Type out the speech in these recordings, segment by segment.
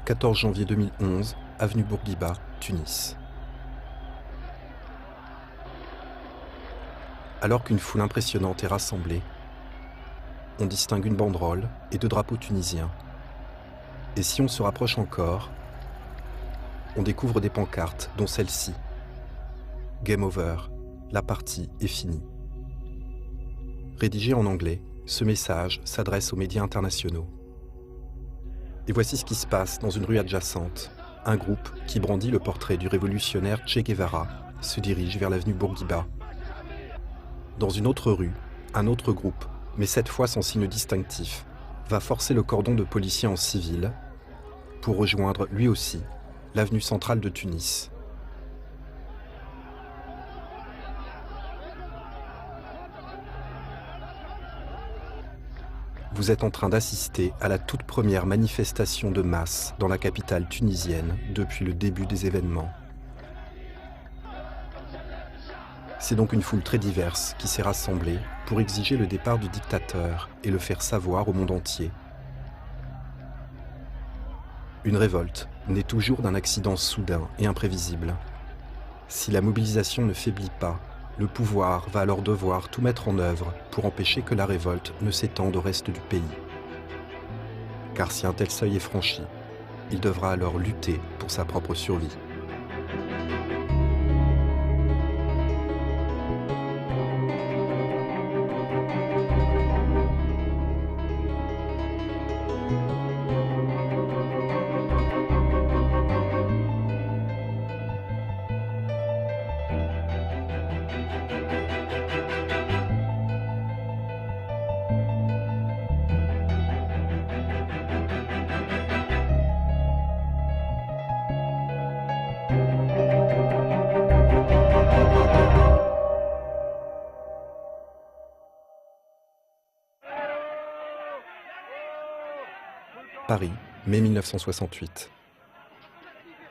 14 janvier 2011, avenue Bourguiba, Tunis. Alors qu'une foule impressionnante est rassemblée, on distingue une banderole et 2 drapeaux tunisiens. Et si on se rapproche encore, on découvre des pancartes, dont celle-ci. Game over, la partie est finie. Rédigé en anglais, ce message s'adresse aux médias internationaux. Et voici ce qui se passe dans une rue adjacente. Un groupe qui brandit le portrait du révolutionnaire Che Guevara se dirige vers l'avenue Bourguiba. Dans une autre rue, un autre groupe, mais cette fois sans signe distinctif, va forcer le cordon de policiers en civil pour rejoindre lui aussi l'avenue centrale de Tunis. Vous êtes en train d'assister à la toute première manifestation de masse dans la capitale tunisienne depuis le début des événements. C'est donc une foule très diverse qui s'est rassemblée pour exiger le départ du dictateur et le faire savoir au monde entier. Une révolte naît toujours d'un accident soudain et imprévisible. Si la mobilisation ne faiblit pas, le pouvoir va alors devoir tout mettre en œuvre pour empêcher que la révolte ne s'étende au reste du pays. Car si un tel seuil est franchi, il devra alors lutter pour sa propre survie. Paris, mai 1968.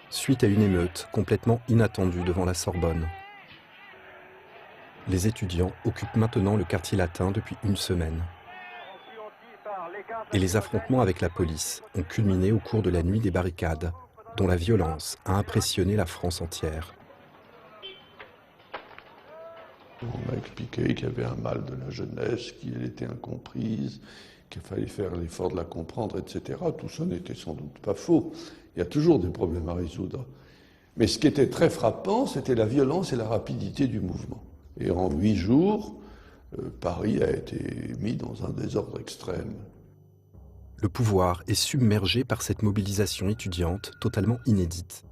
Suite à une émeute complètement inattendue devant la Sorbonne. Les étudiants occupent maintenant le quartier latin depuis une semaine. Et les affrontements avec la police ont culminé au cours de la nuit des barricades, dont la violence a impressionné la France entière. On m'a expliqué qu'il y avait un mal de la jeunesse, qu'elle était incomprise, qu'il fallait faire l'effort de la comprendre, etc. Tout ça n'était sans doute pas faux. Il y a toujours des problèmes à résoudre. Mais ce qui était très frappant, c'était la violence et la rapidité du mouvement. Et en 8 jours, Paris a été mis dans un désordre extrême. Le pouvoir est submergé par cette mobilisation étudiante totalement inédite.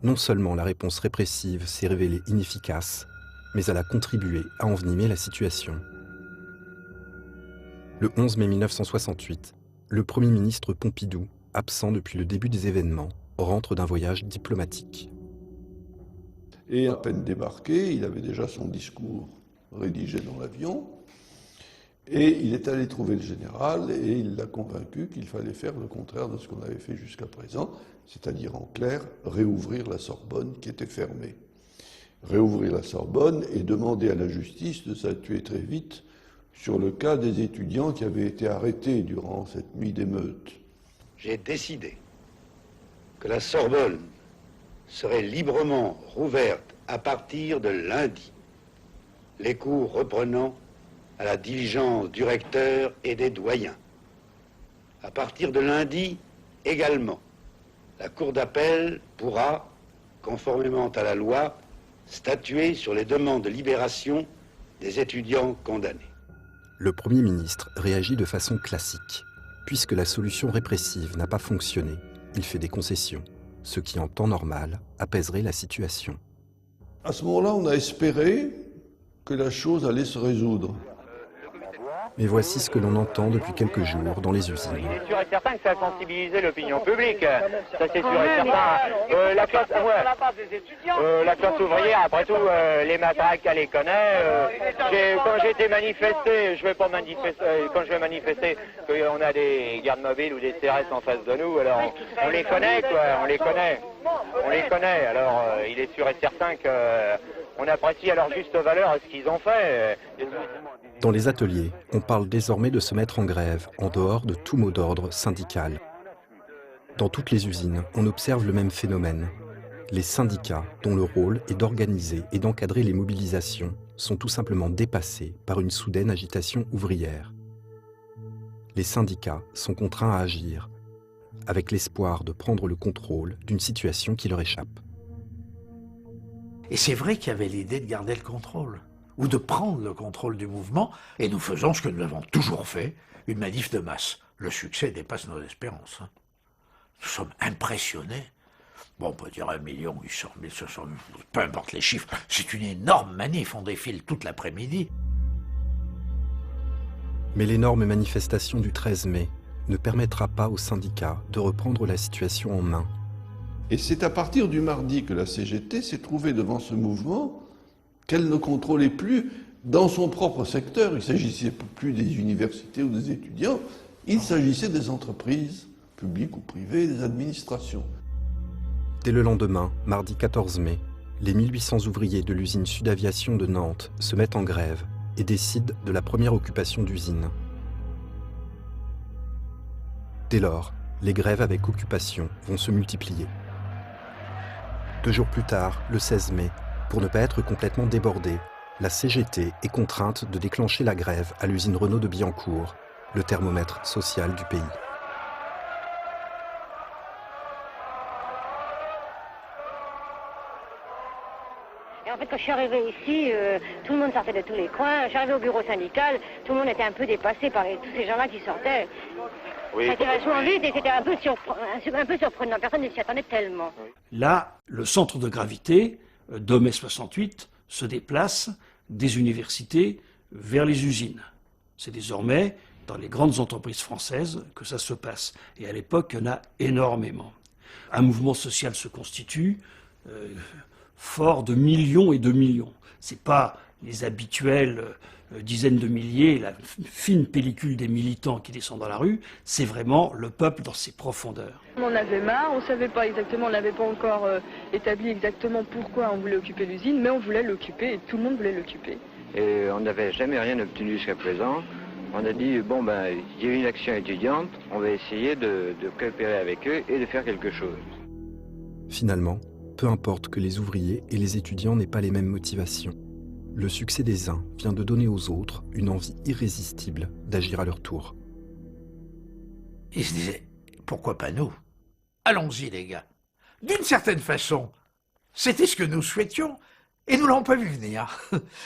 Non seulement la réponse répressive s'est révélée inefficace, mais elle a contribué à envenimer la situation. Le 11 mai 1968, le Premier ministre Pompidou, absent depuis le début des événements, rentre d'un voyage diplomatique. Et à peine débarqué, il avait déjà son discours rédigé dans l'avion, et il est allé trouver le général, et il l'a convaincu qu'il fallait faire le contraire de ce qu'on avait fait jusqu'à présent, c'est-à-dire en clair, réouvrir la Sorbonne qui était fermée. Réouvrir la Sorbonne et demander à la justice de statuer très vite sur le cas des étudiants qui avaient été arrêtés durant cette nuit d'émeute. J'ai décidé que la Sorbonne serait librement rouverte à partir de lundi, les cours reprenant à la diligence du recteur et des doyens. À partir de lundi également, la Cour d'appel pourra, conformément à la loi, statuer sur les demandes de libération des étudiants condamnés. Le Premier ministre réagit de façon classique. Puisque la solution répressive n'a pas fonctionné, il fait des concessions, ce qui en temps normal apaiserait la situation. À ce moment-là, on a espéré que la chose allait se résoudre. Mais voici ce que l'on entend depuis quelques jours dans les usines. Il est sûr et certain que ça a sensibilisé l'opinion publique, ça c'est sûr et certain. La classe ouvrière, après tout, les matraques, elle les connaît. Quand j'ai été manifesté, je vais pas manifester, quand je vais manifester, qu'on a des gardes mobiles ou des CRS en face de nous, alors on les connaît, quoi, on les connaît. Alors il est sûr et certain qu'on apprécie à leur juste valeur ce qu'ils ont fait. Dans les ateliers, on parle désormais de se mettre en grève, en dehors de tout mot d'ordre syndical. Dans toutes les usines, on observe le même phénomène. Les syndicats, dont le rôle est d'organiser et d'encadrer les mobilisations, sont tout simplement dépassés par une soudaine agitation ouvrière. Les syndicats sont contraints à agir, avec l'espoir de prendre le contrôle d'une situation qui leur échappe. Et c'est vrai qu'il y avait l'idée de garder le contrôle, ou de prendre le contrôle du mouvement, et nous faisons ce que nous avons toujours fait, une manif de masse. Le succès dépasse nos espérances. Nous sommes impressionnés. Bon, on peut dire 1 800 000, 500 000, peu importe les chiffres, c'est une énorme manif, on défile toute l'après-midi. Mais l'énorme manifestation du 13 mai ne permettra pas aux syndicats de reprendre la situation en main. Et c'est à partir du mardi que la CGT s'est trouvée devant ce mouvement qu'elle ne contrôlait plus dans son propre secteur. Il ne s'agissait plus des universités ou des étudiants, il s'agissait des entreprises publiques ou privées, des administrations. Dès le lendemain, mardi 14 mai, les 1800 ouvriers de l'usine Sud-Aviation de Nantes se mettent en grève et décident de la première occupation d'usine. Dès lors, les grèves avec occupation vont se multiplier. 2 jours plus tard, le 16 mai, pour ne pas être complètement débordée, la CGT est contrainte de déclencher la grève à l'usine Renault de Billancourt, le thermomètre social du pays. En fait, quand je suis arrivée ici, tout le monde sortait de tous les coins. J'arrivais au bureau syndical, tout le monde était un peu dépassé par tous ces gens-là qui sortaient. Oui. Ça tirait vachement vite et c'était un peu surprenant. Personne ne s'y attendait tellement. Là, le centre de gravité de mai 68 se déplace des universités vers les usines. C'est désormais dans les grandes entreprises françaises que ça se passe. Et à l'époque, il y en a énormément. Un mouvement social se constitue fort de millions et de millions. Ce n'est pas les habituelles dizaines de milliers, la fine pellicule des militants qui descendent dans la rue, c'est vraiment le peuple dans ses profondeurs. On en avait marre, on ne savait pas exactement, on n'avait pas encore établi exactement pourquoi on voulait occuper l'usine, mais on voulait l'occuper et tout le monde voulait l'occuper. Et on n'avait jamais rien obtenu jusqu'à présent. On a dit, bon ben, il y a une action étudiante, on va essayer de coopérer avec eux et de faire quelque chose. Finalement, peu importe que les ouvriers et les étudiants n'aient pas les mêmes motivations. Le succès des uns vient de donner aux autres une envie irrésistible d'agir à leur tour. Ils se disaient, pourquoi pas nous? Allons-y les gars. D'une certaine façon, c'était ce que nous souhaitions et nous l'avons pas vu venir.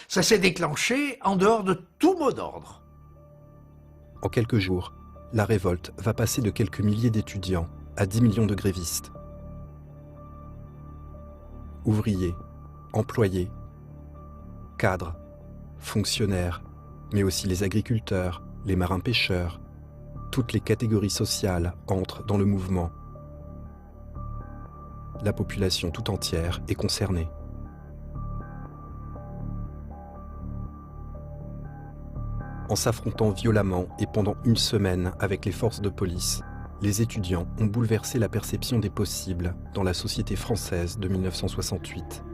Ça s'est déclenché en dehors de tout mot d'ordre. En quelques jours, la révolte va passer de quelques milliers d'étudiants à 10 millions de grévistes. Ouvriers, employés, cadres, fonctionnaires, mais aussi les agriculteurs, les marins-pêcheurs, toutes les catégories sociales entrent dans le mouvement. La population tout entière est concernée. En s'affrontant violemment et pendant une semaine avec les forces de police, les étudiants ont bouleversé la perception des possibles dans la société française de 1968.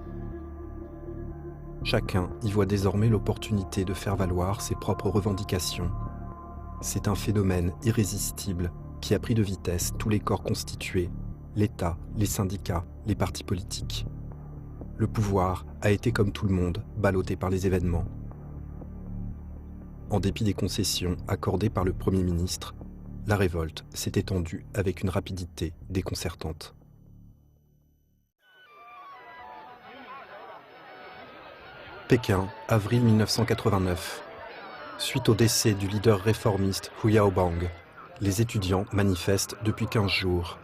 Chacun y voit désormais l'opportunité de faire valoir ses propres revendications. C'est un phénomène irrésistible qui a pris de vitesse tous les corps constitués, l'État, les syndicats, les partis politiques. Le pouvoir a été, comme tout le monde, ballotté par les événements. En dépit des concessions accordées par le Premier ministre, la révolte s'est étendue avec une rapidité déconcertante. Pékin, avril 1989. Suite au décès du leader réformiste Hu Yaobang, les étudiants manifestent depuis 15 jours.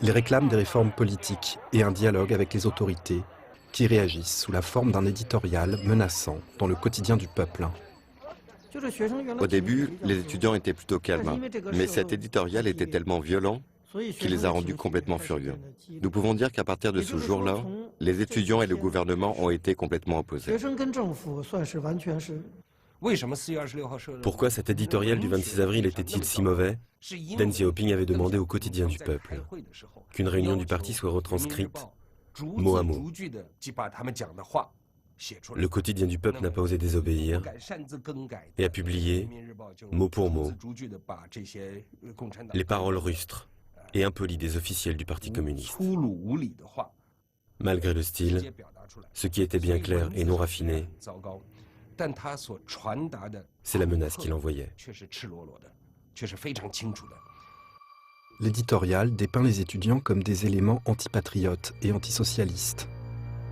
Ils réclament des réformes politiques et un dialogue avec les autorités qui réagissent sous la forme d'un éditorial menaçant dans le quotidien du peuple. Au début, les étudiants étaient plutôt calmes, mais cet éditorial était tellement violent qu'il les a rendus complètement furieux. Nous pouvons dire qu'à partir de ce jour-là, les étudiants et le gouvernement ont été complètement opposés. Pourquoi cet éditorial du 26 avril était-il si mauvais? Deng Xiaoping avait demandé au quotidien du peuple qu'une réunion du parti soit retranscrite mot à mot. Le quotidien du peuple n'a pas osé désobéir et a publié, mot pour mot, les paroles rustres et impoli des officiels du Parti communiste. Malgré le style, ce qui était bien clair et non raffiné, c'est la menace qu'il envoyait. L'éditorial dépeint les étudiants comme des éléments antipatriotes et antisocialistes.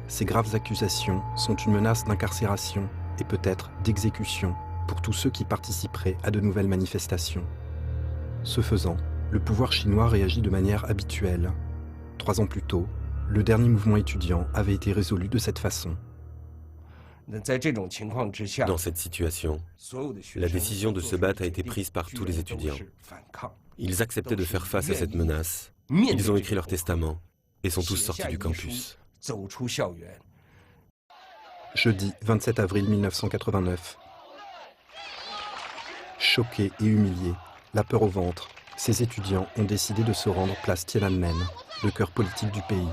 Ces graves accusations sont une menace d'incarcération et peut-être d'exécution pour tous ceux qui participeraient à de nouvelles manifestations. Ce faisant, le pouvoir chinois réagit de manière habituelle. 3 ans plus tôt, le dernier mouvement étudiant avait été résolu de cette façon. Dans cette situation, la décision de se battre a été prise par tous les étudiants. Ils acceptaient de faire face à cette menace. Ils ont écrit leur testament et sont tous sortis du campus. Jeudi 27 avril 1989. Choqués et humiliés, la peur au ventre, ces étudiants ont décidé de se rendre place Tiananmen, le cœur politique du pays.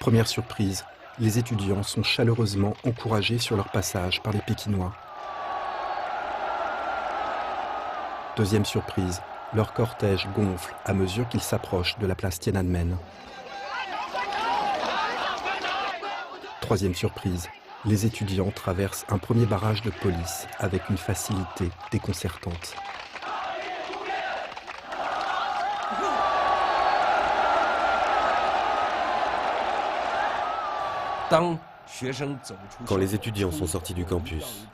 Première surprise, les étudiants sont chaleureusement encouragés sur leur passage par les Pékinois. Deuxième surprise, leur cortège gonfle à mesure qu'ils s'approchent de la place Tiananmen. Troisième surprise, les étudiants traversent un premier barrage de police avec une facilité déconcertante. Quand les étudiants sont sortis du campus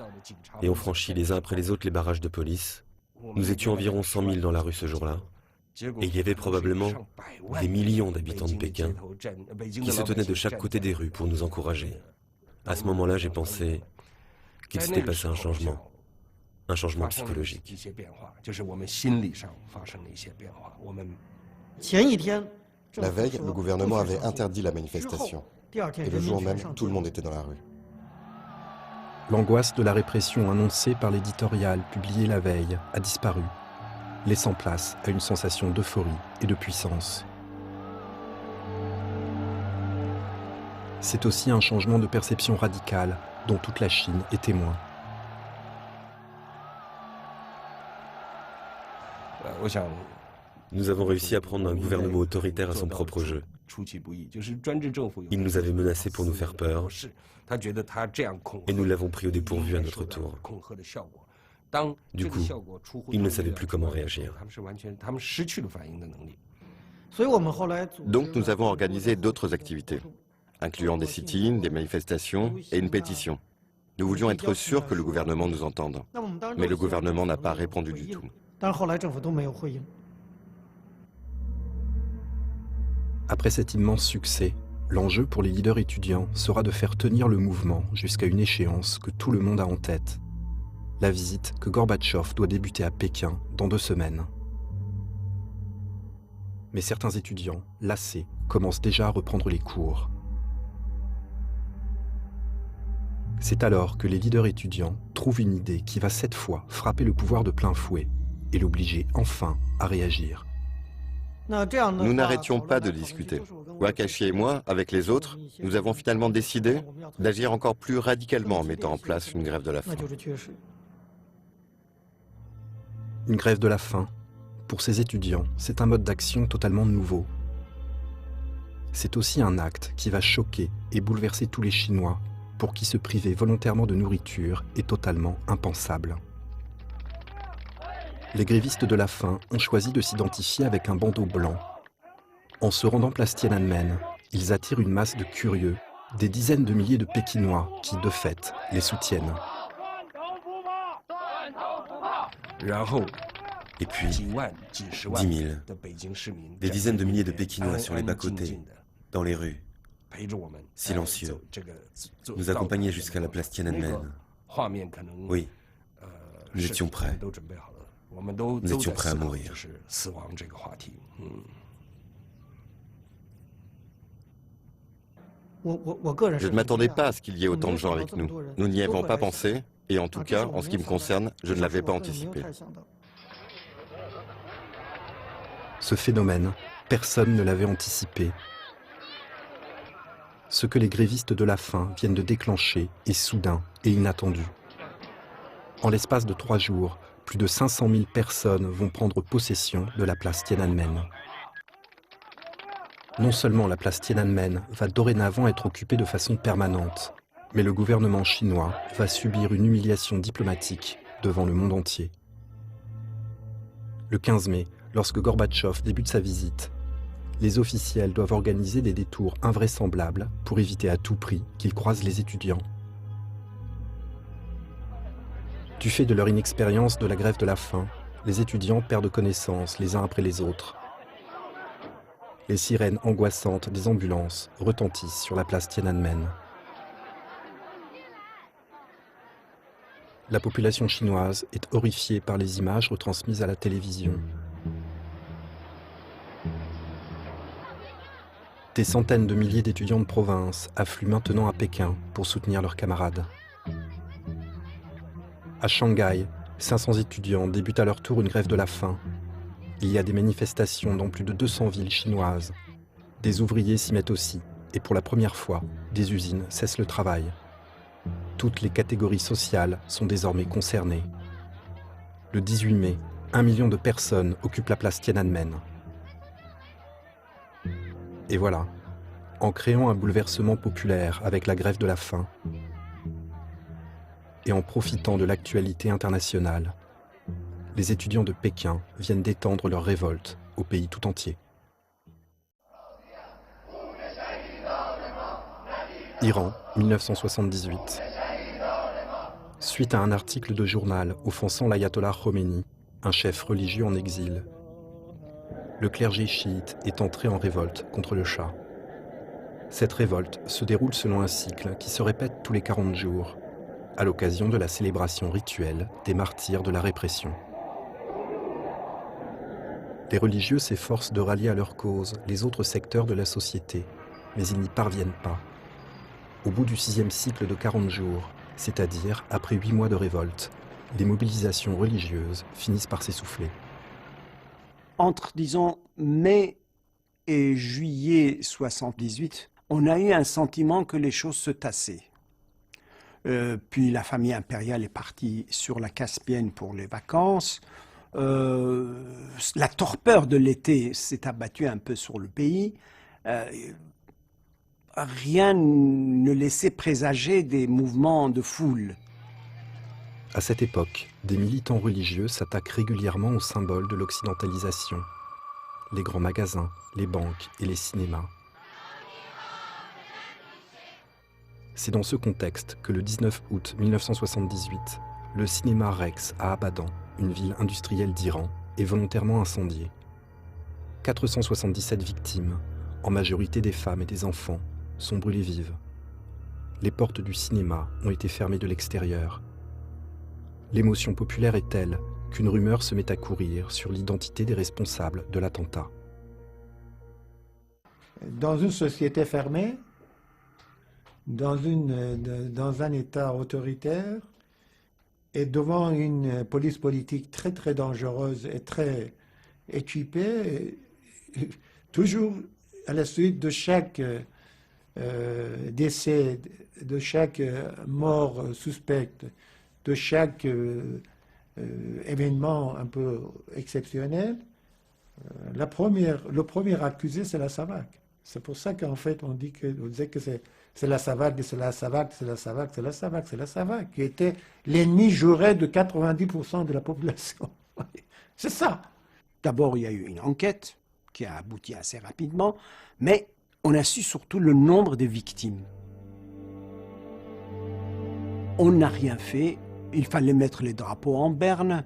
et ont franchi les uns après les autres les barrages de police, nous étions environ 100 000 dans la rue ce jour-là, et il y avait probablement des millions d'habitants de Pékin qui se tenaient de chaque côté des rues pour nous encourager. À ce moment-là, j'ai pensé qu'il s'était passé un changement psychologique. La veille, le gouvernement avait interdit la manifestation. Et le jour même, tout le monde était dans la rue. L'angoisse de la répression annoncée par l'éditorial publié la veille a disparu, laissant place à une sensation d'euphorie et de puissance. C'est aussi un changement de perception radical dont toute la Chine est témoin. Nous avons réussi à prendre un gouvernement autoritaire à son propre jeu. Il nous avait menacés pour nous faire peur, et nous l'avons pris au dépourvu à notre tour. Du coup, ils ne savaient plus comment réagir. Donc nous avons organisé d'autres activités, incluant des sit-ins, des manifestations et une pétition. Nous voulions être sûrs que le gouvernement nous entende. Mais le gouvernement n'a pas répondu du tout. Après cet immense succès, l'enjeu pour les leaders étudiants sera de faire tenir le mouvement jusqu'à une échéance que tout le monde a en tête. La visite que Gorbatchev doit débuter à Pékin dans 2 semaines. Mais certains étudiants, lassés, commencent déjà à reprendre les cours. C'est alors que les leaders étudiants trouvent une idée qui va cette fois frapper le pouvoir de plein fouet et l'obliger enfin à réagir. Nous n'arrêtions pas de discuter. Wakashi et moi, avec les autres, nous avons finalement décidé d'agir encore plus radicalement en mettant en place une grève de la faim. Une grève de la faim, pour ces étudiants, c'est un mode d'action totalement nouveau. C'est aussi un acte qui va choquer et bouleverser tous les Chinois, pour qui se priver volontairement de nourriture est totalement impensable. Les grévistes de la faim ont choisi de s'identifier avec un bandeau blanc. En se rendant place Tiananmen, ils attirent une masse de curieux, des dizaines de milliers de Pékinois qui, de fait, les soutiennent. Et puis, 10 000, des dizaines de milliers de Pékinois sur les bas-côtés, dans les rues, silencieux, nous accompagnaient jusqu'à la place Tiananmen. Oui, nous étions prêts. Nous étions prêts à mourir. Je ne m'attendais pas à ce qu'il y ait autant de gens avec nous. Nous n'y avons pas pensé, et en tout cas, en ce qui me concerne, je ne l'avais pas anticipé. Ce phénomène, personne ne l'avait anticipé. Ce que les grévistes de la faim viennent de déclencher est soudain et inattendu. En l'espace de 3 jours, plus de 500 000 personnes vont prendre possession de la place Tiananmen. Non seulement la place Tiananmen va dorénavant être occupée de façon permanente, mais le gouvernement chinois va subir une humiliation diplomatique devant le monde entier. Le 15 mai, lorsque Gorbatchev débute sa visite, les officiels doivent organiser des détours invraisemblables pour éviter à tout prix qu'ils croisent les étudiants. Du fait de leur inexpérience de la grève de la faim, les étudiants perdent connaissance les uns après les autres. Les sirènes angoissantes des ambulances retentissent sur la place Tiananmen. La population chinoise est horrifiée par les images retransmises à la télévision. Des centaines de milliers d'étudiants de province affluent maintenant à Pékin pour soutenir leurs camarades. À Shanghai, 500 étudiants débutent à leur tour une grève de la faim. Il y a des manifestations dans plus de 200 villes chinoises. Des ouvriers s'y mettent aussi, et pour la première fois, des usines cessent le travail. Toutes les catégories sociales sont désormais concernées. Le 18 mai, 1 million de personnes occupent la place Tiananmen. Et voilà, en créant un bouleversement populaire avec la grève de la faim, et en profitant de l'actualité internationale, les étudiants de Pékin viennent d'étendre leur révolte au pays tout entier. Iran, 1978. Suite à un article de journal offensant l'ayatollah Khomeini, un chef religieux en exil, le clergé chiite est entré en révolte contre le Shah. Cette révolte se déroule selon un cycle qui se répète tous les 40 jours, à l'occasion de la célébration rituelle des martyrs de la répression. Les religieux s'efforcent de rallier à leur cause les autres secteurs de la société, mais ils n'y parviennent pas. Au bout du 6e cycle de 40 jours, c'est-à-dire après 8 mois de révolte, les mobilisations religieuses finissent par s'essouffler. Entre, disons, mai et juillet 78, on a eu un sentiment que les choses se tassaient. Puis la famille impériale est partie sur la Caspienne pour les vacances. La torpeur de l'été s'est abattue un peu sur le pays. Rien ne laissait présager des mouvements de foule. À cette époque, des militants religieux s'attaquent régulièrement aux symboles de l'occidentalisation, les grands magasins, les banques et les cinémas. C'est dans ce contexte que le 19 août 1978, le cinéma Rex à Abadan, une ville industrielle d'Iran, est volontairement incendié. 477 victimes, en majorité des femmes et des enfants, sont brûlées vives. Les portes du cinéma ont été fermées de l'extérieur. L'émotion populaire est telle qu'une rumeur se met à courir sur l'identité des responsables de l'attentat. Dans une société fermée, dans un État autoritaire, et devant une police politique très très dangereuse et très équipée, toujours à la suite de chaque décès, de chaque mort suspecte, de chaque événement un peu exceptionnel, le premier accusé, c'est la SAVAK. C'est pour ça qu'en fait, on disait que c'est la SAVAK, c'est la SAVAK, c'est la SAVAK, c'est la SAVAK, c'est la SAVAK, qui était l'ennemi juré de 90% de la population. C'est ça. D'abord, il y a eu une enquête qui a abouti assez rapidement, mais on a su surtout le nombre de victimes. On n'a rien fait. Il fallait mettre les drapeaux en berne.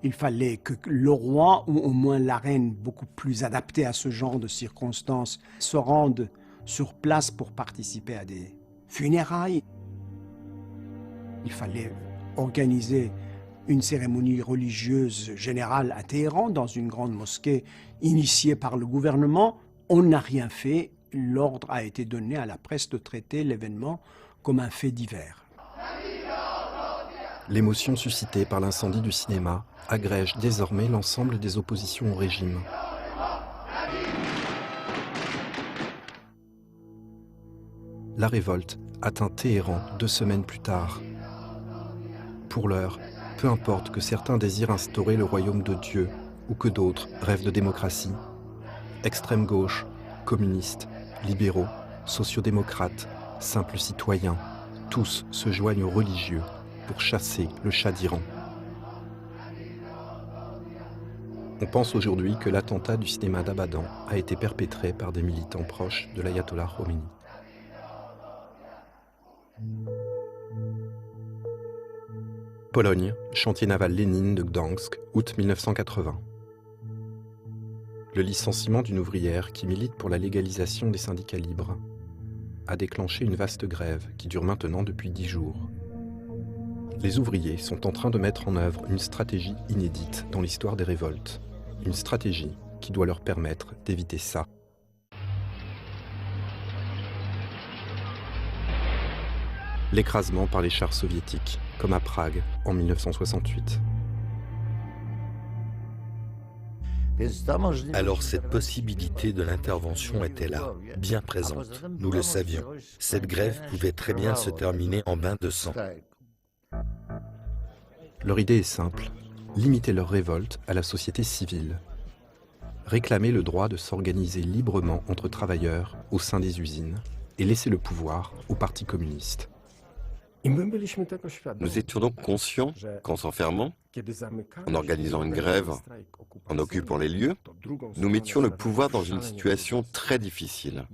Il fallait que le roi, ou au moins la reine, beaucoup plus adaptée à ce genre de circonstances, se rende sur place pour participer à des funérailles. Il fallait organiser une cérémonie religieuse générale à Téhéran, dans une grande mosquée initiée par le gouvernement. On n'a rien fait. L'ordre a été donné à la presse de traiter l'événement comme un fait divers. L'émotion suscitée par l'incendie du cinéma agrège désormais l'ensemble des oppositions au régime. La révolte atteint Téhéran 2 semaines plus tard. Pour l'heure, Peu importe que certains désirent instaurer le royaume de Dieu ou que d'autres rêvent de démocratie, extrême gauche, communistes, libéraux, sociodémocrates, simples citoyens, tous se joignent aux religieux pour chasser le Shah d'Iran. On pense aujourd'hui que l'attentat du cinéma d'Abadan a été perpétré par des militants proches de l'ayatollah Khomeini. Pologne, chantier naval Lénine de Gdansk, août 1980. Le licenciement d'une ouvrière qui milite pour la légalisation des syndicats libres a déclenché une vaste grève qui dure maintenant depuis 10 jours. Les ouvriers sont en train de mettre en œuvre une stratégie inédite dans l'histoire des révoltes. Une stratégie qui doit leur permettre d'éviter ça. L'écrasement par les chars soviétiques, comme à Prague en 1968. Alors cette possibilité de l'intervention était là, bien présente. Nous le savions. Cette grève pouvait très bien se terminer en bain de sang. Leur idée est simple, limiter leur révolte à la société civile. Réclamer le droit de s'organiser librement entre travailleurs au sein des usines et laisser le pouvoir au Parti communiste. Nous étions donc conscients qu'en s'enfermant, en organisant une grève, en occupant les lieux, nous mettions le pouvoir dans une situation très difficile.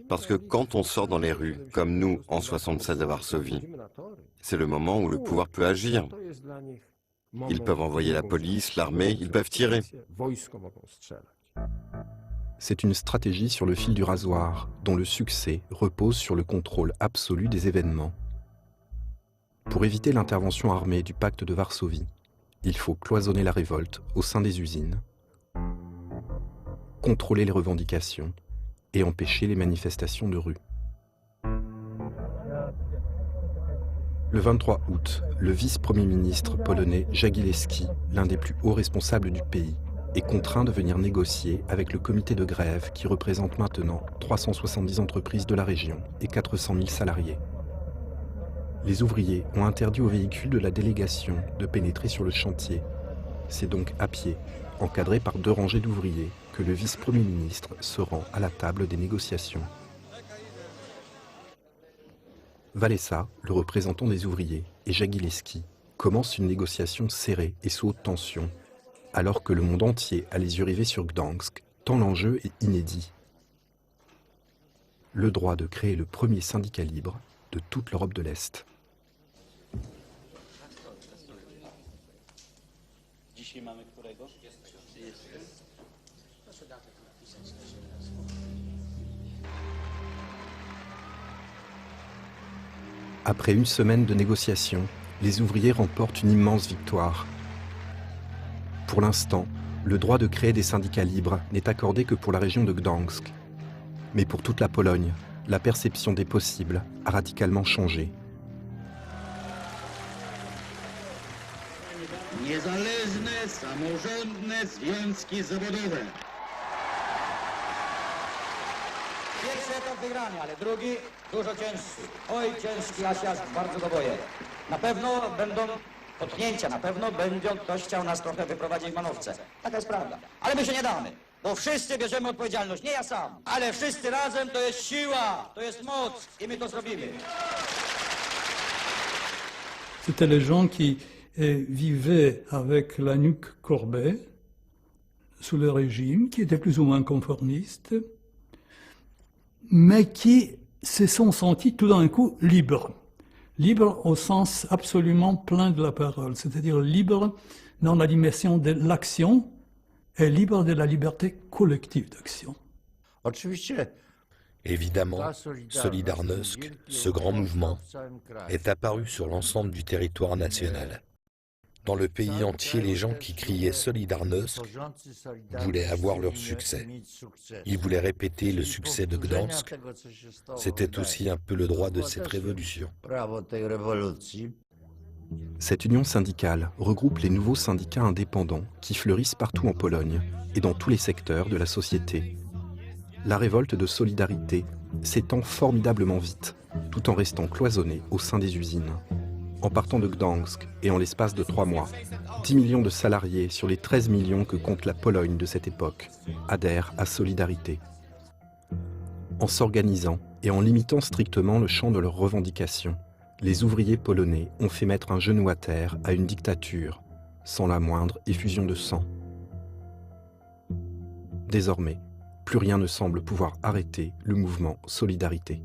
Parce que quand on sort dans les rues, comme nous en 1976 à Varsovie, c'est le moment où le pouvoir peut agir. Ils peuvent envoyer la police, l'armée, ils peuvent tirer. C'est une stratégie sur le fil du rasoir, dont le succès repose sur le contrôle absolu des événements. Pour éviter l'intervention armée du pacte de Varsovie, il faut cloisonner la révolte au sein des usines, contrôler les revendications et empêcher les manifestations de rue. Le 23 août, le vice-premier ministre polonais Jagielski, l'un des plus hauts responsables du pays, est contraint de venir négocier avec le comité de grève qui représente maintenant 370 entreprises de la région et 400 000 salariés. Les ouvriers ont interdit aux véhicules de la délégation de pénétrer sur le chantier. C'est donc à pied, encadré par 2 rangées d'ouvriers, que le vice-premier ministre se rend à la table des négociations. Walesa, le représentant des ouvriers, et Jagielski commencent une négociation serrée et sous haute tension, alors que le monde entier a les yeux rivés sur Gdansk, tant l'enjeu est inédit. Le droit de créer le premier syndicat libre de toute l'Europe de l'Est. Après une semaine de négociations, les ouvriers remportent une immense victoire. Pour l'instant, le droit de créer des syndicats libres n'est accordé que pour la région de Gdansk. Mais pour toute la Pologne, la perception des possibles a radicalement changé. Niezależne, samorządne związki zawodowe. Pierwszy etap wygrany, ale drugi dużo cięższy. Oj, ciężki, ja się bardzo go boję. Na pewno będą potknięcia, na pewno będzie ktoś chciał nas trochę wyprowadzić w manowce. Taka jest prawda. Ale my się nie damy, bo wszyscy bierzemy odpowiedzialność, nie ja sam. Ale wszyscy razem to jest siła, to jest moc i my to zrobimy. C'était les gens qui vivaient avec la nuque courbée sous le régime, qui était plus ou moins conformiste, mais qui se sont sentis tout d'un coup libres. Libres au sens absolument plein de la parole, c'est-à-dire libres dans la dimension de l'action et libres de la liberté collective d'action. Évidemment, Solidarnosc, ce grand mouvement, est apparu sur l'ensemble du territoire national. Dans le pays entier, les gens qui criaient Solidarnosc voulaient avoir leur succès. Ils voulaient répéter le succès de Gdansk. C'était aussi un peu le droit de cette révolution. Cette union syndicale regroupe les nouveaux syndicats indépendants qui fleurissent partout en Pologne et dans tous les secteurs de la société. La révolte de solidarité s'étend formidablement vite, tout en restant cloisonnée au sein des usines. En partant de Gdansk et en l'espace de 3 mois, 10 millions de salariés sur les 13 millions que compte la Pologne de cette époque adhèrent à Solidarité. En s'organisant et en limitant strictement le champ de leurs revendications, les ouvriers polonais ont fait mettre un genou à terre à une dictature, sans la moindre effusion de sang. Désormais, plus rien ne semble pouvoir arrêter le mouvement Solidarité.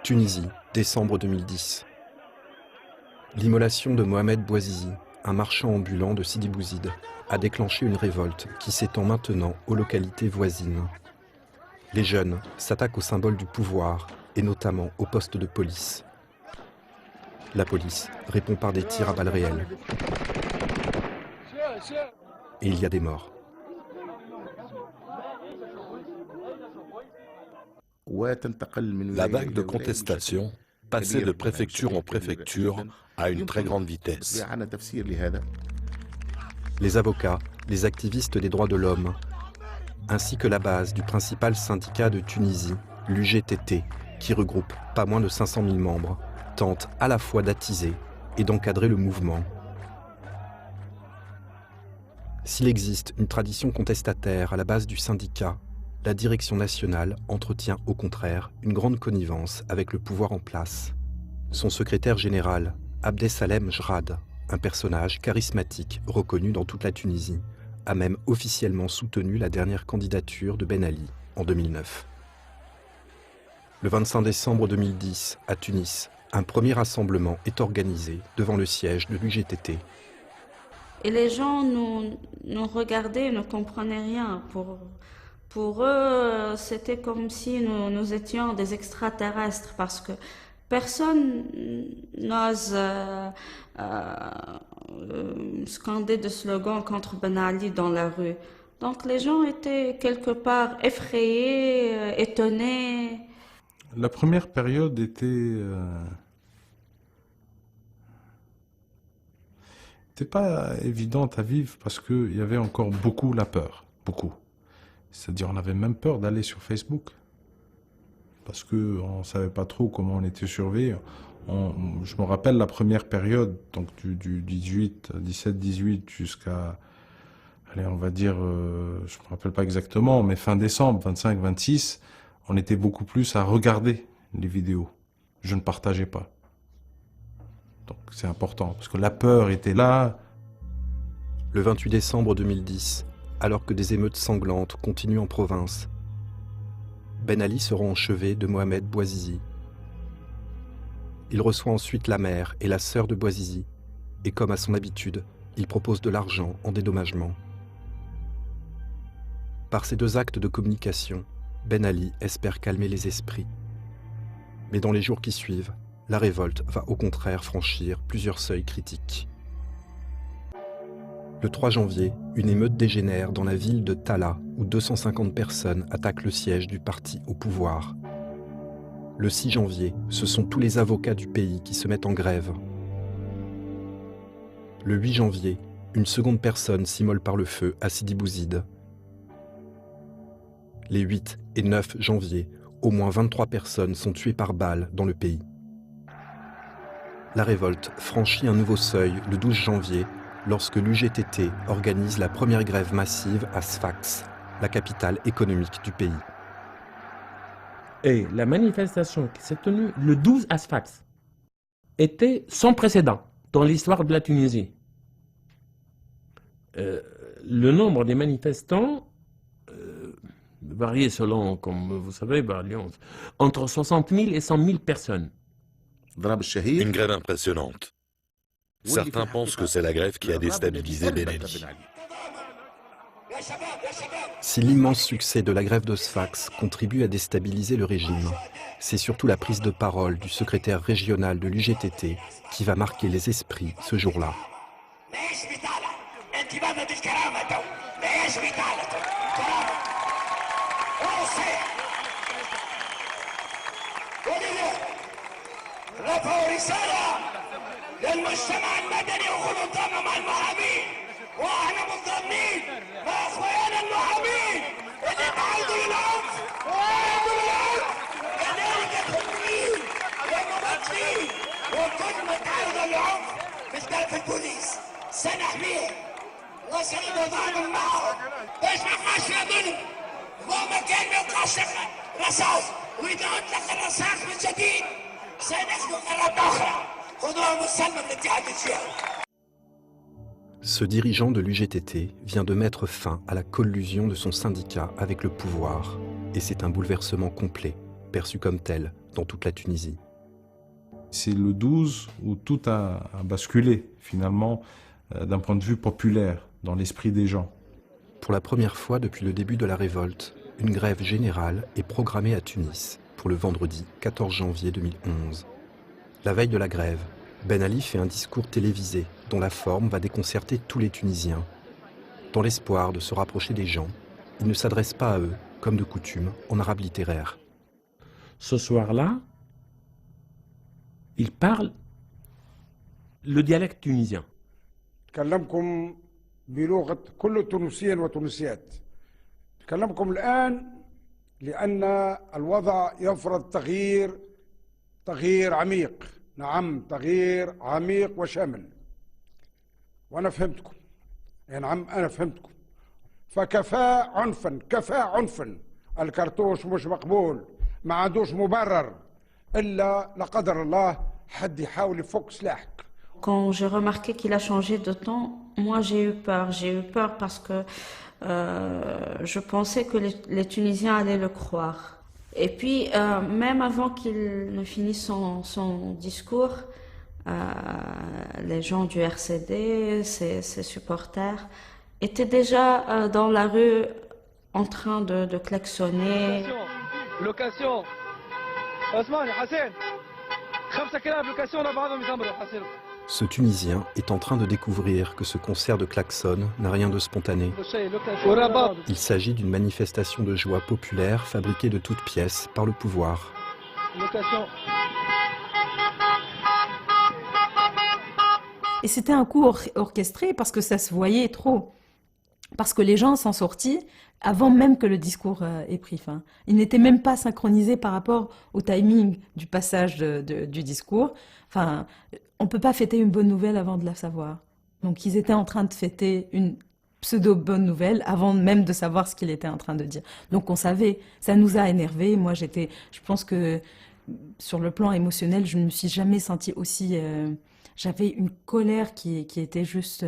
Tunisie, décembre 2010. L'immolation de Mohamed Bouazizi, un marchand ambulant de Sidi Bouzid, a déclenché une révolte qui s'étend maintenant aux localités voisines. Les jeunes s'attaquent aux symboles du pouvoir et notamment aux postes de police. La police répond par des tirs à balles réelles. Et il y a des morts. La vague de contestation passait de préfecture en préfecture à une très grande vitesse. Les avocats, les activistes des droits de l'homme, ainsi que la base du principal syndicat de Tunisie, l'UGTT, qui regroupe pas moins de 500 000 membres, tentent à la fois d'attiser et d'encadrer le mouvement. S'il existe une tradition contestataire à la base du syndicat, la direction nationale entretient au contraire une grande connivence avec le pouvoir en place. Son secrétaire général, Abdesalem Jrad, un personnage charismatique reconnu dans toute la Tunisie, a même officiellement soutenu la dernière candidature de Ben Ali en 2009. Le 25 décembre 2010, à Tunis, un premier rassemblement est organisé devant le siège de l'UGTT. Et les gens nous regardaient et ne comprenaient rien. Pour eux, c'était comme si nous étions des extraterrestres parce que personne n'ose scander de slogans contre Ben Ali dans la rue. Donc les gens étaient quelque part effrayés, étonnés. La première période était pas évidente à vivre parce qu'il y avait encore beaucoup la peur, beaucoup. C'est-à-dire on avait même peur d'aller sur Facebook parce qu'on ne savait pas trop comment on était surveillé. Je me rappelle la première période, donc du 17-18 jusqu'à, allez, on va dire, je ne me rappelle pas exactement, mais fin décembre, 25-26, on était beaucoup plus à regarder les vidéos. Je ne partageais pas. Donc c'est important, parce que la peur était là. Le 28 décembre 2010, alors que des émeutes sanglantes continuent en province, Ben Ali se rend au chevet de Mohamed Bouazizi. Il reçoit ensuite la mère et la sœur de Bouazizi, et comme à son habitude, il propose de l'argent en dédommagement. Par ces deux actes de communication, Ben Ali espère calmer les esprits. Mais dans les jours qui suivent, la révolte va au contraire franchir plusieurs seuils critiques. Le 3 janvier, une émeute dégénère dans la ville de Tala, où 250 personnes attaquent le siège du parti au pouvoir. Le 6 janvier, ce sont tous les avocats du pays qui se mettent en grève. Le 8 janvier, une seconde personne s'immole par le feu à Sidi Bouzid. Les 8 et 9 janvier, au moins 23 personnes sont tuées par balles dans le pays. La révolte franchit un nouveau seuil le 12 janvier, lorsque l'UGTT organise la première grève massive à Sfax, la capitale économique du pays. Et la manifestation qui s'est tenue le 12 à Sfax était sans précédent dans l'histoire de la Tunisie. Le nombre des manifestants variait selon, comme vous savez, entre 60 000 et 100 000 personnes. Une grève impressionnante. Certains pensent que c'est la grève qui a déstabilisé Ben Ali. Si l'immense succès de la grève de Sfax contribue à déstabiliser le régime, c'est surtout la prise de parole du secrétaire régional de l'UGTT qui va marquer les esprits ce jour-là. للمجتمع المدني وخلطنا مع المحامين واحنا مضطرين مع اخواننا المحامين اللي مع Ce dirigeant de l'UGTT vient de mettre fin à la collusion de son syndicat avec le pouvoir, et c'est un bouleversement complet, perçu comme tel dans toute la Tunisie. C'est le 12 où tout a basculé, finalement, d'un point de vue populaire, dans l'esprit des gens. Pour la première fois depuis le début de la révolte, une grève générale est programmée à Tunis pour le vendredi 14 janvier 2011. La veille de la grève, Ben Ali fait un discours télévisé dont la forme va déconcerter tous les Tunisiens. Dans l'espoir de se rapprocher des gens, il ne s'adresse pas à eux, comme de coutume, en arabe littéraire. Ce soir-là, il parle le dialecte tunisien. أتكلمكم بلغة كل التونسيين والتونسيات. أتكلمكم الآن لأن الوضع يفرض تغيير عميق. نعم تغيير عميق وشامل. وأنا فهمتكم. نعم أنا فهمتكم. فكفاء عنفا. الكرتوش مش مقبول. ما عندوش مبرر. إلا لا قدر الله حد يحاول يفك سلاحك. Quand j'ai remarqué qu'il a changé de ton, moi j'ai eu peur. J'ai eu peur parce que je pensais que les Tunisiens allaient le croire. Et puis, même avant qu'il ne finisse son discours, les gens du RCD, ses supporters, étaient déjà dans la rue en train de klaxonner. Location. Osman, Hassan. 5 كلاب location لبعضهم يزمروا حصلوا. Ce Tunisien est en train de découvrir que ce concert de klaxon n'a rien de spontané. Il s'agit d'une manifestation de joie populaire fabriquée de toutes pièces par le pouvoir. Et c'était un coup orchestré parce que ça se voyait trop. Parce que les gens sont sortis avant même que le discours ait pris fin. Ils n'étaient même pas synchronisés par rapport au timing du passage du discours. Enfin, on ne peut pas fêter une bonne nouvelle avant de la savoir. Donc ils étaient en train de fêter une pseudo-bonne nouvelle avant même de savoir ce qu'il était en train de dire. Donc on savait, ça nous a énervés. Moi je pense que sur le plan émotionnel, je ne me suis jamais sentie aussi... j'avais une colère qui était juste...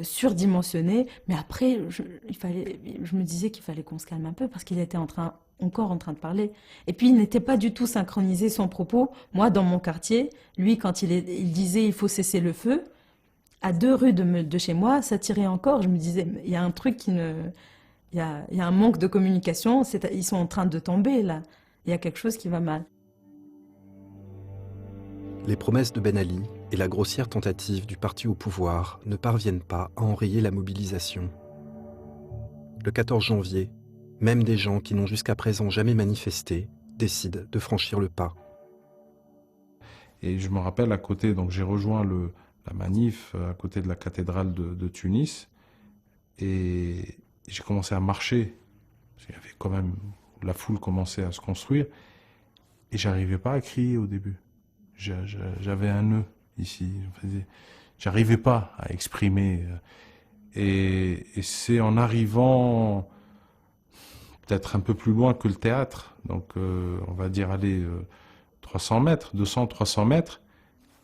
surdimensionné, mais après, je me disais qu'il fallait qu'on se calme un peu parce qu'il était encore en train de parler. Et puis, il n'était pas du tout synchronisé son propos. Moi, dans mon quartier, lui, quand il disait « il faut cesser le feu », à 2 rues de chez moi, ça tirait encore. Je me disais, il y a un truc qui ne... Il y a un manque de communication, ils sont en train de tomber, là. Il y a quelque chose qui va mal. Les promesses de Ben Ali et la grossière tentative du parti au pouvoir ne parviennent pas à enrayer la mobilisation. Le 14 janvier, même des gens qui n'ont jusqu'à présent jamais manifesté décident de franchir le pas. Et je me rappelle à côté, donc j'ai rejoint la manif à côté de la cathédrale de Tunis et j'ai commencé à marcher. Il y avait quand même, la foule commençait à se construire et j'arrivais pas à crier au début. J'avais un nœud ici, j'arrivais pas à exprimer. Et c'est en arrivant peut-être un peu plus loin que le théâtre, donc on va dire aller 300 mètres, 200, 300 mètres,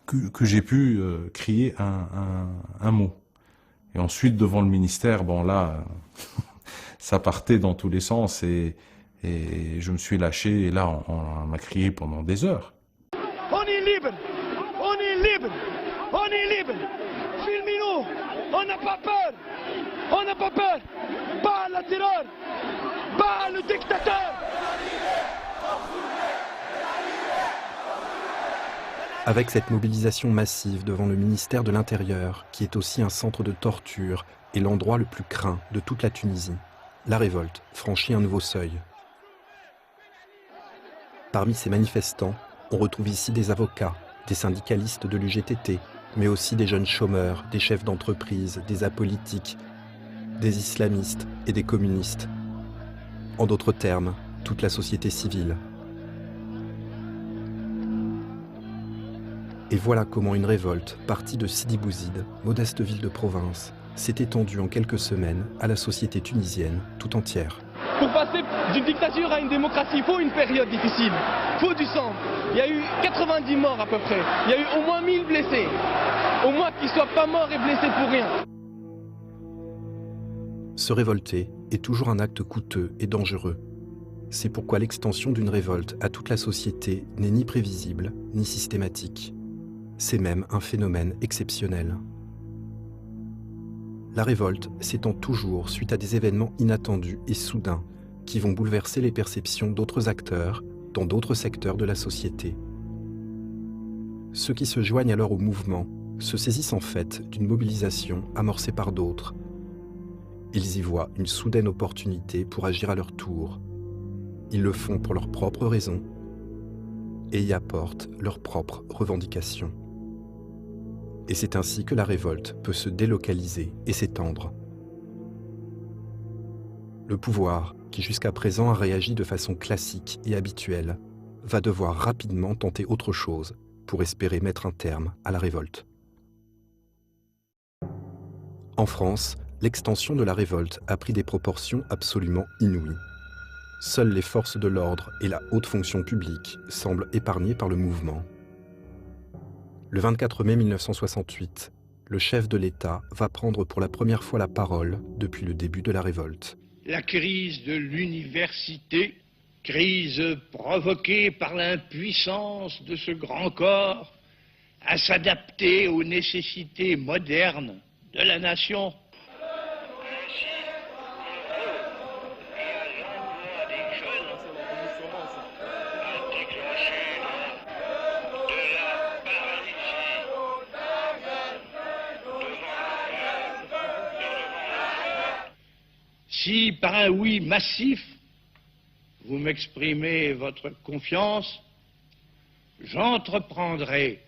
que j'ai pu crier un mot. Et ensuite, devant le ministère, bon là, ça partait dans tous les sens et je me suis lâché et là, on m'a crié pendant des heures. On est libre, on est libre, on est libre. Filmez-nous, on n'a pas peur, on n'a pas peur. Pas la terreur, pas le dictateur. Avec cette mobilisation massive devant le ministère de l'Intérieur, qui est aussi un centre de torture et l'endroit le plus craint de toute la Tunisie, la révolte franchit un nouveau seuil. Parmi ces manifestants, on retrouve ici des avocats, des syndicalistes de l'UGTT, mais aussi des jeunes chômeurs, des chefs d'entreprise, des apolitiques, des islamistes et des communistes. En d'autres termes, toute la société civile. Et voilà comment une révolte, partie de Sidi Bouzid, modeste ville de province, s'est étendue en quelques semaines à la société tunisienne tout entière. Pour passer d'une dictature à une démocratie, il faut une période difficile, il faut du sang. Il y a eu 90 morts à peu près, il y a eu au moins 1000 blessés. Au moins qu'ils ne soient pas morts et blessés pour rien. Se révolter est toujours un acte coûteux et dangereux. C'est pourquoi l'extension d'une révolte à toute la société n'est ni prévisible, ni systématique. C'est même un phénomène exceptionnel. La révolte s'étend toujours suite à des événements inattendus et soudains qui vont bouleverser les perceptions d'autres acteurs dans d'autres secteurs de la société. Ceux qui se joignent alors au mouvement se saisissent en fait d'une mobilisation amorcée par d'autres. Ils y voient une soudaine opportunité pour agir à leur tour. Ils le font pour leurs propres raisons et y apportent leurs propres revendications. Et c'est ainsi que la révolte peut se délocaliser et s'étendre. Le pouvoir, qui jusqu'à présent a réagi de façon classique et habituelle, va devoir rapidement tenter autre chose pour espérer mettre un terme à la révolte. En France, l'extension de la révolte a pris des proportions absolument inouïes. Seules les forces de l'ordre et la haute fonction publique semblent épargnées par le mouvement. Le 24 mai 1968, le chef de l'État va prendre pour la première fois la parole depuis le début de la révolte. La crise de l'université, crise provoquée par l'impuissance de ce grand corps à s'adapter aux nécessités modernes de la nation. Si par un oui massif, vous m'exprimez votre confiance, j'entreprendrai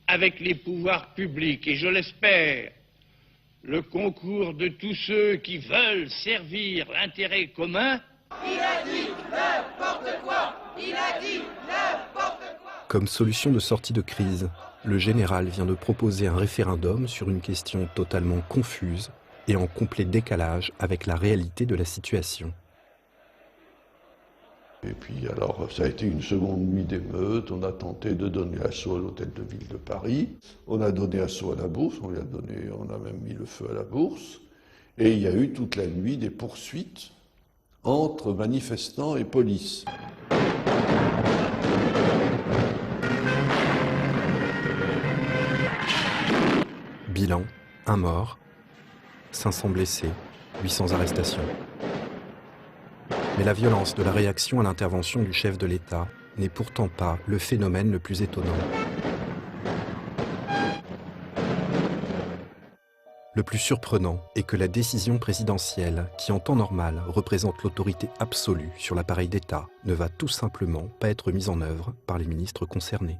avec les pouvoirs publics, et je l'espère, le concours de tous ceux qui veulent servir l'intérêt commun. Il a dit n'importe quoi! Il a dit n'importe quoi! Comme solution de sortie de crise, le général vient de proposer un référendum sur une question totalement confuse et en complet décalage avec la réalité de la situation. Et puis alors, ça a été une seconde nuit d'émeute, on a tenté de donner assaut à l'hôtel de ville de Paris, on a donné assaut à la bourse, on a même mis le feu à la bourse, et il y a eu toute la nuit des poursuites entre manifestants et police. Bilan, 1 mort, 500 blessés, 800 arrestations. Mais la violence de la réaction à l'intervention du chef de l'État n'est pourtant pas le phénomène le plus étonnant. Le plus surprenant est que la décision présidentielle, qui en temps normal représente l'autorité absolue sur l'appareil d'État, ne va tout simplement pas être mise en œuvre par les ministres concernés.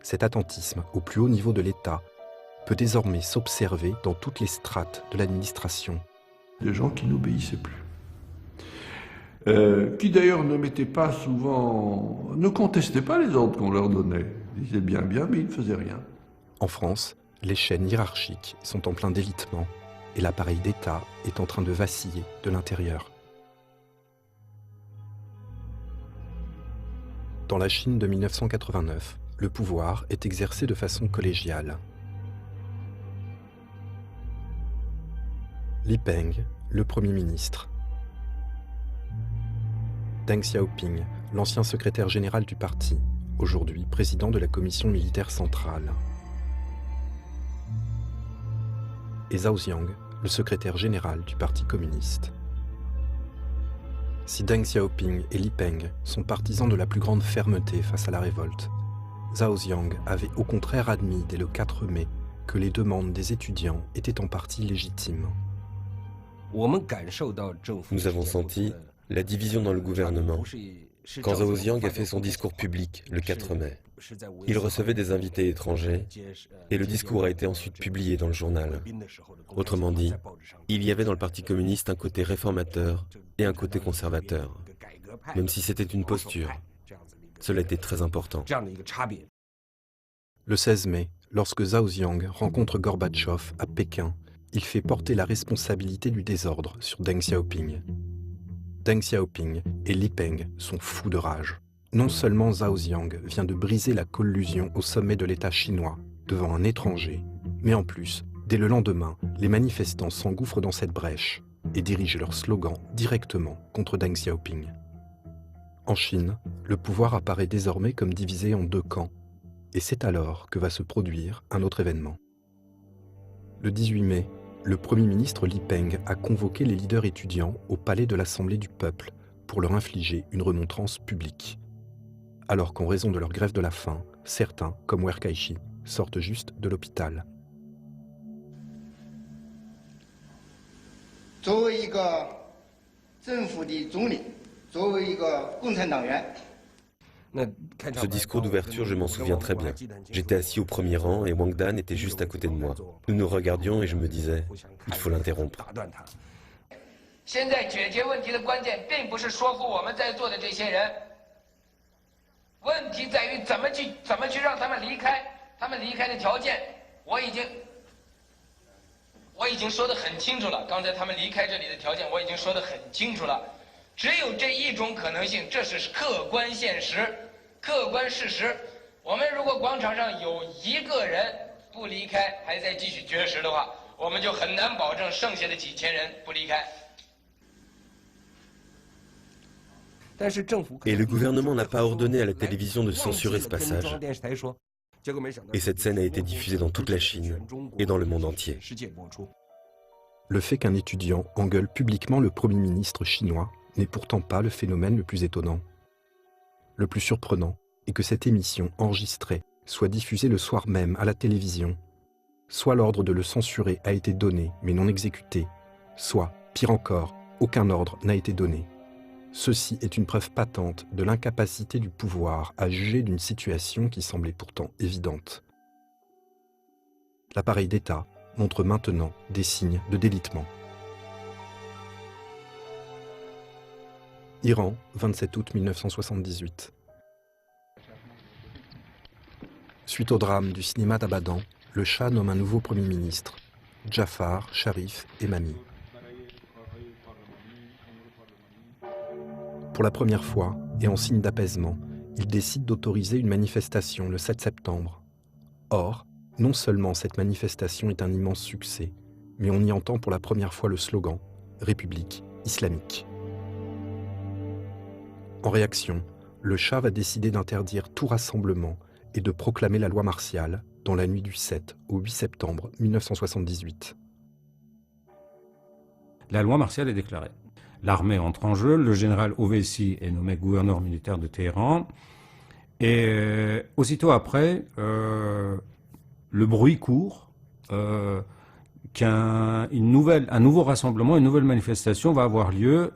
Cet attentisme au plus haut niveau de l'État peut désormais s'observer dans toutes les strates de l'administration. Des gens qui n'obéissaient plus. Qui d'ailleurs ne mettaient pas souvent, ne contestaient pas les ordres qu'on leur donnait. Ils disaient bien, mais ils ne faisaient rien. En France, les chaînes hiérarchiques sont en plein délitement et l'appareil d'État est en train de vaciller de l'intérieur. Dans la Chine de 1989, le pouvoir est exercé de façon collégiale. Li Peng, le Premier ministre. Deng Xiaoping, l'ancien secrétaire général du parti, aujourd'hui président de la commission militaire centrale. Et Zhao Ziang, le secrétaire général du Parti communiste. Si Deng Xiaoping et Li Peng sont partisans de la plus grande fermeté face à la révolte, Zhao Ziang avait au contraire admis dès le 4 mai que les demandes des étudiants étaient en partie légitimes. Nous avons senti la division dans le gouvernement quand Zhao Ziang a fait son discours public le 4 mai. Il recevait des invités étrangers et le discours a été ensuite publié dans le journal. Autrement dit, il y avait dans le Parti communiste un côté réformateur et un côté conservateur, même si c'était une posture. Cela était très important. Le 16 mai, lorsque Zhao Ziang rencontre Gorbatchev à Pékin, il fait porter la responsabilité du désordre sur Deng Xiaoping. Deng Xiaoping et Li Peng sont fous de rage. Non seulement Zhao Ziang vient de briser la collusion au sommet de l'État chinois devant un étranger, mais en plus, dès le lendemain, les manifestants s'engouffrent dans cette brèche et dirigent leur slogan directement contre Deng Xiaoping. En Chine, le pouvoir apparaît désormais comme divisé en deux camps, et c'est alors que va se produire un autre événement. Le 18 mai, le Premier ministre Li Peng a convoqué les leaders étudiants au palais de l'Assemblée du peuple pour leur infliger une remontrance publique. Alors qu'en raison de leur grève de la faim, certains, comme Wer Kai-shi, sortent juste de l'hôpital. Ce discours d'ouverture, je m'en souviens très bien. J'étais assis au premier rang et Wang Dan était juste à côté de moi. Nous nous regardions et je me disais, il faut l'interrompre. Et le gouvernement n'a pas ordonné à la télévision de censurer ce passage. Et cette scène a été diffusée dans toute la Chine et dans le monde entier. Le fait qu'un étudiant engueule publiquement le Premier ministre chinois n'est pourtant pas le phénomène le plus étonnant. Le plus surprenant est que cette émission enregistrée soit diffusée le soir même à la télévision. Soit l'ordre de le censurer a été donné mais non exécuté, soit, pire encore, aucun ordre n'a été donné. Ceci est une preuve patente de l'incapacité du pouvoir à juger d'une situation qui semblait pourtant évidente. L'appareil d'État montre maintenant des signes de délitement. Iran, 27 août 1978. Suite au drame du cinéma d'Abadan, le Shah nomme un nouveau Premier ministre, Jafar Sharif Emami. Pour la première fois, et en signe d'apaisement, il décide d'autoriser une manifestation le 7 septembre. Or, non seulement cette manifestation est un immense succès, mais on y entend pour la première fois le slogan « République islamique ». En réaction, le Shah va décider d'interdire tout rassemblement et de proclamer la loi martiale dans la nuit du 7 au 8 septembre 1978. La loi martiale est déclarée. L'armée entre en jeu, le général Oveissi est nommé gouverneur militaire de Téhéran, et aussitôt après, le bruit court qu'un nouveau rassemblement, une nouvelle manifestation va avoir lieu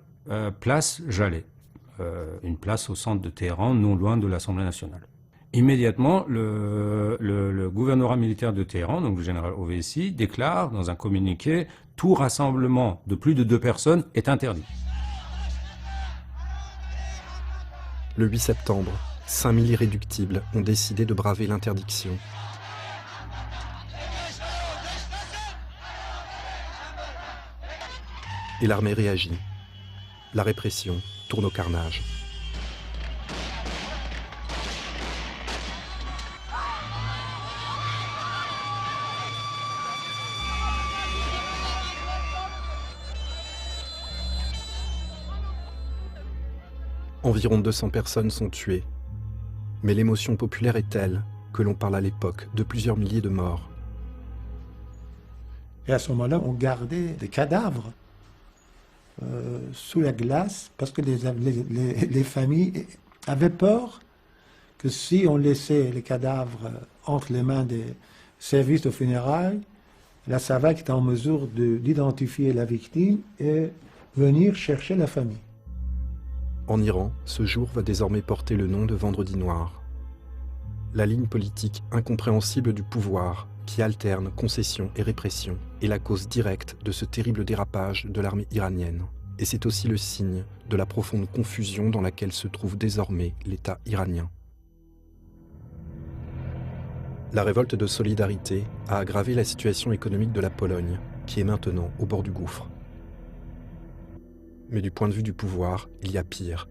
place Jaleh, une place au centre de Téhéran, non loin de l'Assemblée nationale. Immédiatement, le gouvernorat militaire de Téhéran, donc le général Oveissi, déclare dans un communiqué « Tout rassemblement de plus de 2 personnes est interdit ». Le 8 septembre, 5000 irréductibles ont décidé de braver l'interdiction. Et l'armée réagit. La répression tourne au carnage. Environ 200 personnes sont tuées. Mais l'émotion populaire est telle que l'on parle à l'époque de plusieurs milliers de morts. Et à ce moment-là, on gardait des cadavres sous la glace parce que les familles avaient peur que si on laissait les cadavres entre les mains des services de funérailles, la SAVAK était en mesure d'identifier la victime et venir chercher la famille. En Iran, ce jour va désormais porter le nom de Vendredi noir. La ligne politique incompréhensible du pouvoir, qui alterne concession et répression, est la cause directe de ce terrible dérapage de l'armée iranienne. Et c'est aussi le signe de la profonde confusion dans laquelle se trouve désormais l'État iranien. La révolte de solidarité a aggravé la situation économique de la Pologne, qui est maintenant au bord du gouffre. Mais du point de vue du pouvoir, il y a pire.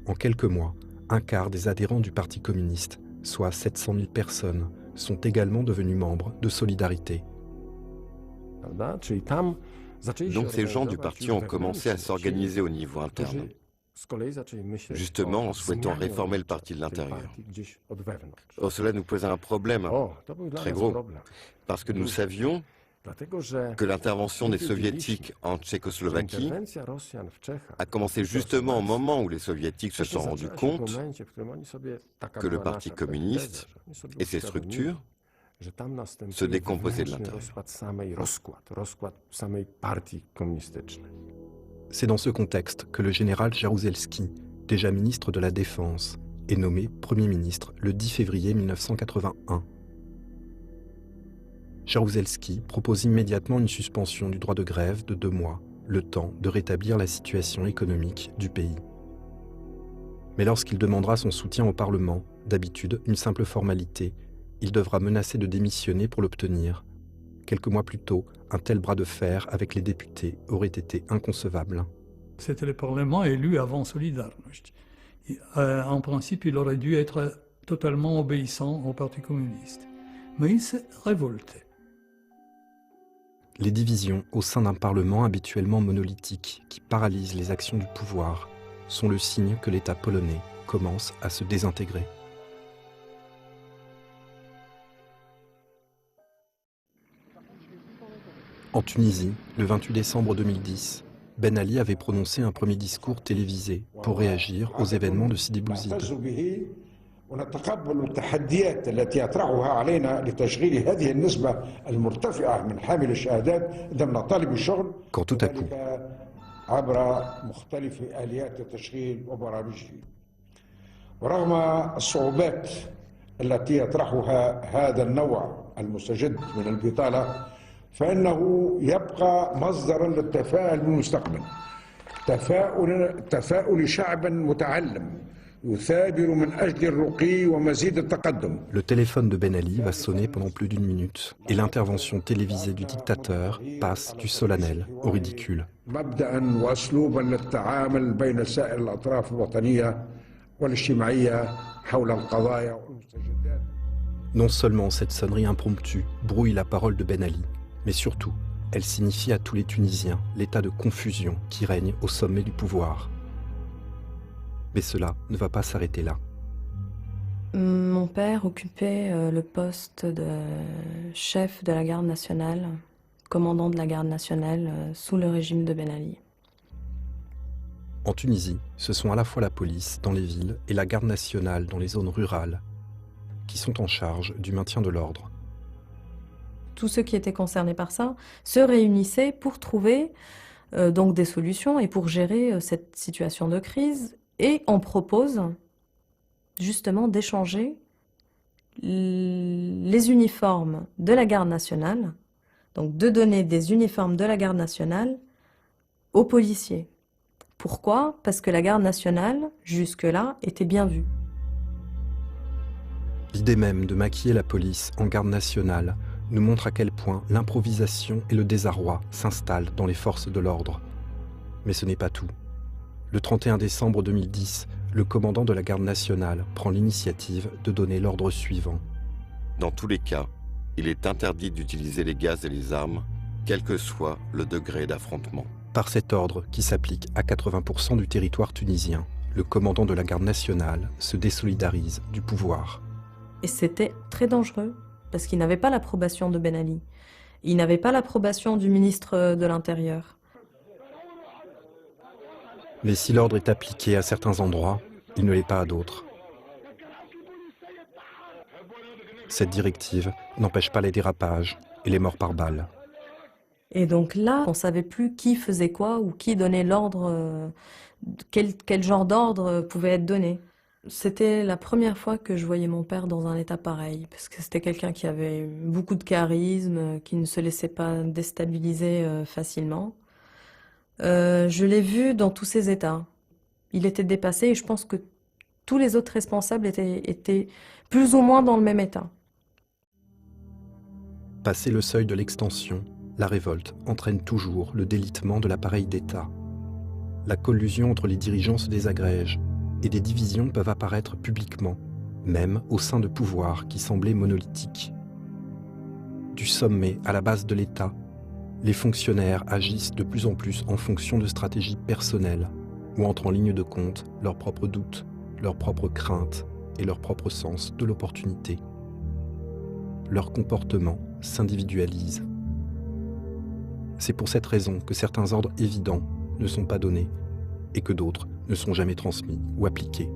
En quelques mois, un quart des adhérents du Parti communiste, soit 700 000 personnes, sont également devenus membres de Solidarité. Donc ces gens du parti ont commencé à s'organiser au niveau interne, justement en souhaitant réformer le parti de l'intérieur. Or, cela nous posait un problème très gros, parce que nous savions que l'intervention des soviétiques en Tchécoslovaquie a commencé justement au moment où les soviétiques se sont rendus compte que le Parti communiste et ses structures se décomposaient de l'intérieur. C'est dans ce contexte que le général Jaruzelski, déjà ministre de la Défense, est nommé Premier ministre le 10 février 1981. Jaruzelski propose immédiatement une suspension du droit de grève de 2 mois, le temps de rétablir la situation économique du pays. Mais lorsqu'il demandera son soutien au Parlement, d'habitude une simple formalité, il devra menacer de démissionner pour l'obtenir. Quelques mois plus tôt, un tel bras de fer avec les députés aurait été inconcevable. C'était le Parlement élu avant Solidarność. En principe, il aurait dû être totalement obéissant au Parti communiste. Mais il s'est révolté. Les divisions au sein d'un Parlement habituellement monolithique qui paralyse les actions du pouvoir sont le signe que l'État polonais commence à se désintégrer. En Tunisie, le 28 décembre 2010, Ben Ali avait prononcé un premier discours télévisé pour réagir aux événements de Sidi Bouzid. ونتقبل التحديات التي يطرحها علينا لتشغيل هذه النسبة المرتفعة من حامل الشهادات ضمن طالب الشغل. Quand tout à coup, عبر مختلف آليات التشغيل وبرامجه. ورغم الصعوبات التي يطرحها هذا النوع المستجد من البطالة فإنه يبقى مصدرا للتفاؤل بالمستقبل. تفاؤل شعب متعلم. Le téléphone de Ben Ali va sonner pendant plus d'1 minute et l'intervention télévisée du dictateur passe du solennel au ridicule. Non seulement cette sonnerie impromptue brouille la parole de Ben Ali, mais surtout, elle signifie à tous les Tunisiens l'état de confusion qui règne au sommet du pouvoir. Mais cela ne va pas s'arrêter là. Mon père occupait le poste de chef de la garde nationale, commandant de la garde nationale sous le régime de Ben Ali. En Tunisie, ce sont à la fois la police dans les villes et la garde nationale dans les zones rurales qui sont en charge du maintien de l'ordre. Tous ceux qui étaient concernés par ça se réunissaient pour trouver donc des solutions et pour gérer cette situation de crise. Et on propose justement d'échanger les uniformes de la garde nationale, donc de donner des uniformes de la garde nationale aux policiers. Pourquoi? Parce que la garde nationale, jusque-là, était bien vue. L'idée même de maquiller la police en garde nationale nous montre à quel point l'improvisation et le désarroi s'installent dans les forces de l'ordre. Mais ce n'est pas tout. Le 31 décembre 2010, le commandant de la garde nationale prend l'initiative de donner l'ordre suivant. Dans tous les cas, il est interdit d'utiliser les gaz et les armes, quel que soit le degré d'affrontement. Par cet ordre, qui s'applique à 80% du territoire tunisien, le commandant de la garde nationale se désolidarise du pouvoir. Et c'était très dangereux, parce qu'il n'avait pas l'approbation de Ben Ali. Il n'avait pas l'approbation du ministre de l'Intérieur. Mais si l'ordre est appliqué à certains endroits, il ne l'est pas à d'autres. Cette directive n'empêche pas les dérapages et les morts par balles. Et donc là, on ne savait plus qui faisait quoi ou qui donnait l'ordre, quel genre d'ordre pouvait être donné. C'était la première fois que je voyais mon père dans un état pareil, parce que c'était quelqu'un qui avait beaucoup de charisme, qui ne se laissait pas déstabiliser facilement. Je l'ai vu dans tous ses états. Il était dépassé et je pense que tous les autres responsables étaient plus ou moins dans le même état. Passé le seuil de l'extension, la révolte entraîne toujours le délitement de l'appareil d'État. La collusion entre les dirigeants se désagrège et des divisions peuvent apparaître publiquement, même au sein de pouvoirs qui semblaient monolithiques. Du sommet à la base de l'État, les fonctionnaires agissent de plus en plus en fonction de stratégies personnelles où entrent en ligne de compte leurs propres doutes, leurs propres craintes et leur propre sens de l'opportunité. Leur comportement s'individualise. C'est pour cette raison que certains ordres évidents ne sont pas donnés et que d'autres ne sont jamais transmis ou appliqués.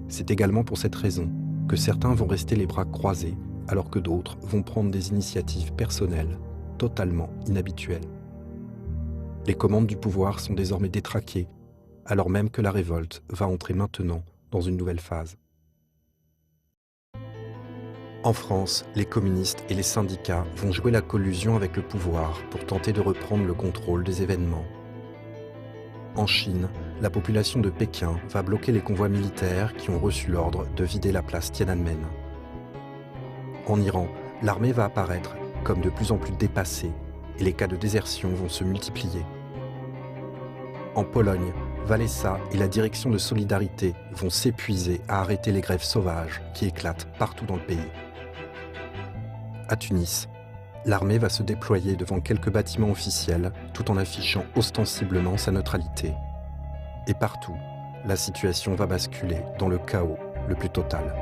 C'est également pour cette raison que certains vont rester les bras croisés alors que d'autres vont prendre des initiatives personnelles totalement inhabituelles. Les commandes du pouvoir sont désormais détraquées alors même que la révolte va entrer maintenant dans une nouvelle phase. En France, les communistes et les syndicats vont jouer la collusion avec le pouvoir pour tenter de reprendre le contrôle des événements. En Chine, la population de Pékin va bloquer les convois militaires qui ont reçu l'ordre de vider la place Tiananmen. En Iran, l'armée va apparaître comme de plus en plus dépassée et les cas de désertion vont se multiplier. En Pologne, Walesa et la direction de Solidarité vont s'épuiser à arrêter les grèves sauvages qui éclatent partout dans le pays. À Tunis, l'armée va se déployer devant quelques bâtiments officiels tout en affichant ostensiblement sa neutralité. Et partout, la situation va basculer dans le chaos le plus total.